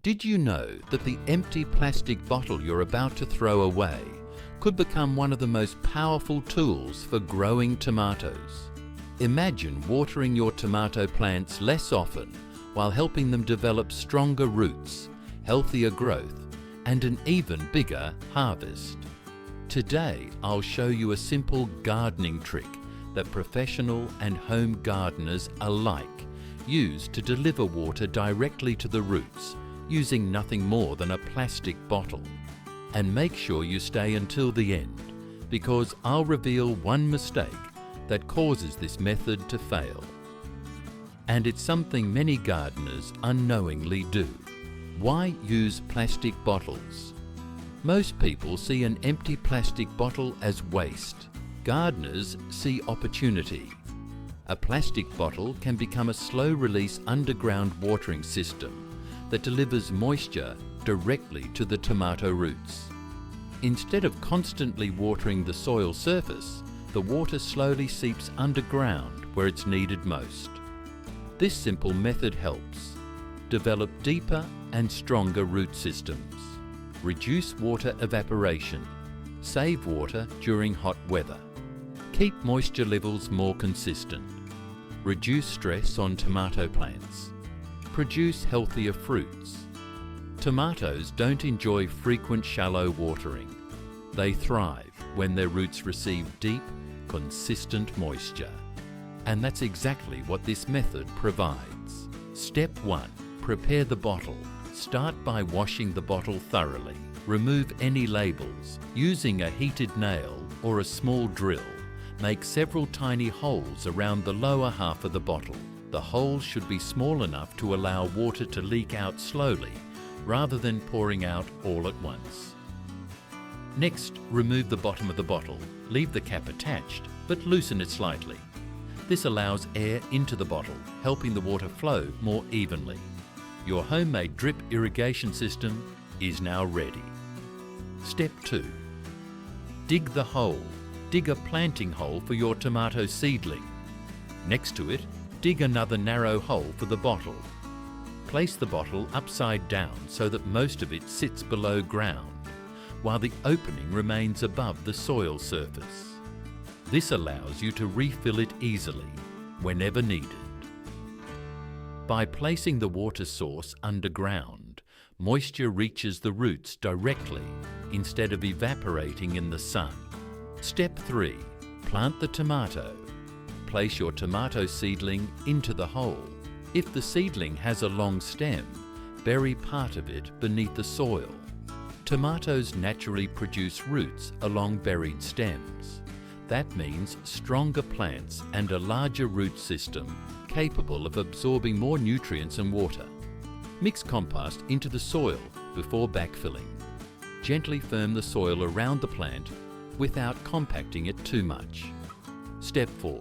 Did you know that the empty plastic bottle you're about to throw away could become one of the most powerful tools for growing tomatoes? Imagine watering your tomato plants less often while helping them develop stronger roots, healthier growth, and an even bigger harvest. Today, I'll show you a simple gardening trick that professional and home gardeners alike use to deliver water directly to the roots using nothing more than a plastic bottle. And make sure you stay until the end, because I'll reveal one mistake that causes this method to fail. And it's something many gardeners unknowingly do. Why use plastic bottles? Most people see an empty plastic bottle as waste. Gardeners see opportunity. A plastic bottle can become a slow-release underground watering system that delivers moisture directly to the tomato roots. Instead of constantly watering the soil surface, the water slowly seeps underground where it's needed most. This simple method helps develop deeper and stronger root systems, reduce water evaporation, save water during hot weather, keep moisture levels more consistent, reduce stress on tomato plants, produce healthier fruits. Tomatoes don't enjoy frequent shallow watering. They thrive when their roots receive deep, consistent moisture. And that's exactly what this method provides. Step 1. Prepare the bottle. Start by washing the bottle thoroughly. Remove any labels. Using a heated nail or a small drill, make several tiny holes around the lower half of the bottle. The holes should be small enough to allow water to leak out slowly, rather than pouring out all at once. Next, remove the bottom of the bottle. Leave the cap attached, but loosen it slightly. This allows air into the bottle, helping the water flow more evenly. Your homemade drip irrigation system is now ready. Step 2. Dig the hole. Dig a planting hole for your tomato seedling. Next to it, dig another narrow hole for the bottle. Place the bottle upside down so that most of it sits below ground, while the opening remains above the soil surface. This allows you to refill it easily, whenever needed. By placing the water source underground, moisture reaches the roots directly instead of evaporating in the sun. Step 3. Plant the tomato. Place your tomato seedling into the hole. If the seedling has a long stem, bury part of it beneath the soil. Tomatoes naturally produce roots along buried stems. That means stronger plants and a larger root system capable of absorbing more nutrients and water. Mix compost into the soil before backfilling. Gently firm the soil around the plant without compacting it too much. Step 4.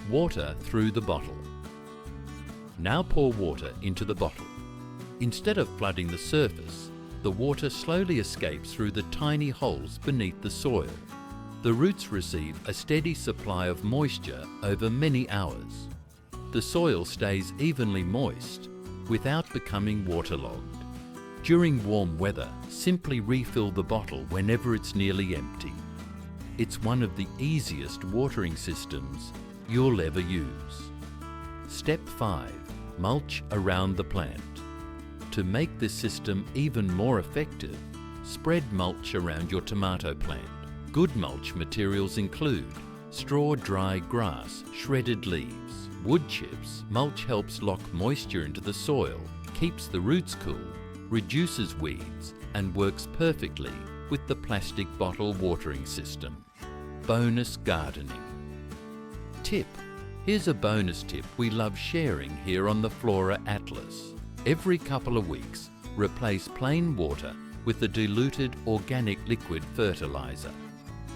Water through the bottle. Now pour water into the bottle. Instead of flooding the surface, the water slowly escapes through the tiny holes beneath the soil. The roots receive a steady supply of moisture over many hours. The soil stays evenly moist without becoming waterlogged. During warm weather, simply refill the bottle whenever it's nearly empty. It's one of the easiest watering systems you'll ever use. Step 5. Mulch around the plant. To make this system even more effective, spread mulch around your tomato plant. Good mulch materials include straw, dry grass, shredded leaves, wood chips. Mulch helps lock moisture into the soil, keeps the roots cool, reduces weeds, and works perfectly with the plastic bottle watering system. Bonus gardening. Tip. Here's a bonus tip we love sharing here on the Flora Atlas. Every couple of weeks, replace plain water with the diluted organic liquid fertilizer.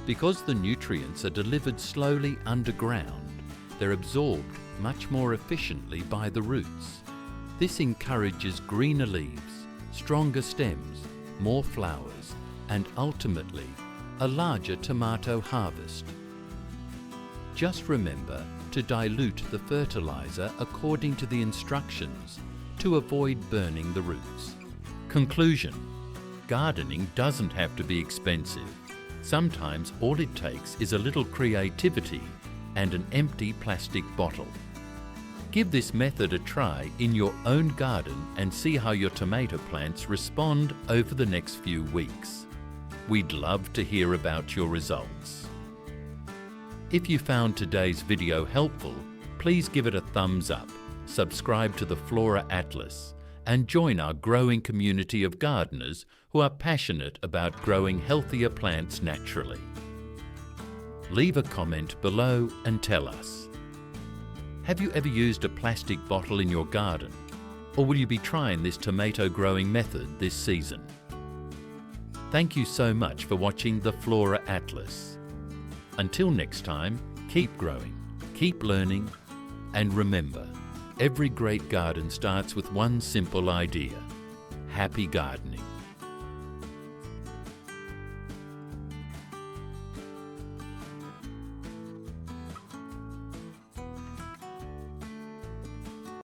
Because the nutrients are delivered slowly underground, they're absorbed much more efficiently by the roots. This encourages greener leaves, stronger stems, more flowers, and ultimately, a larger tomato harvest. Just remember to dilute the fertilizer according to the instructions to avoid burning the roots. Conclusion: gardening doesn't have to be expensive. Sometimes all it takes is a little creativity and an empty plastic bottle. Give this method a try in your own garden and see how your tomato plants respond over the next few weeks. We'd love to hear about your results. If you found today's video helpful, please give it a thumbs up, subscribe to the Flora Atlas, and join our growing community of gardeners who are passionate about growing healthier plants naturally. Leave a comment below and tell us. Have you ever used a plastic bottle in your garden? Or will you be trying this tomato growing method this season? Thank you so much for watching the Flora Atlas. Until next time, keep growing, keep learning, and remember, every great garden starts with one simple idea: happy gardening.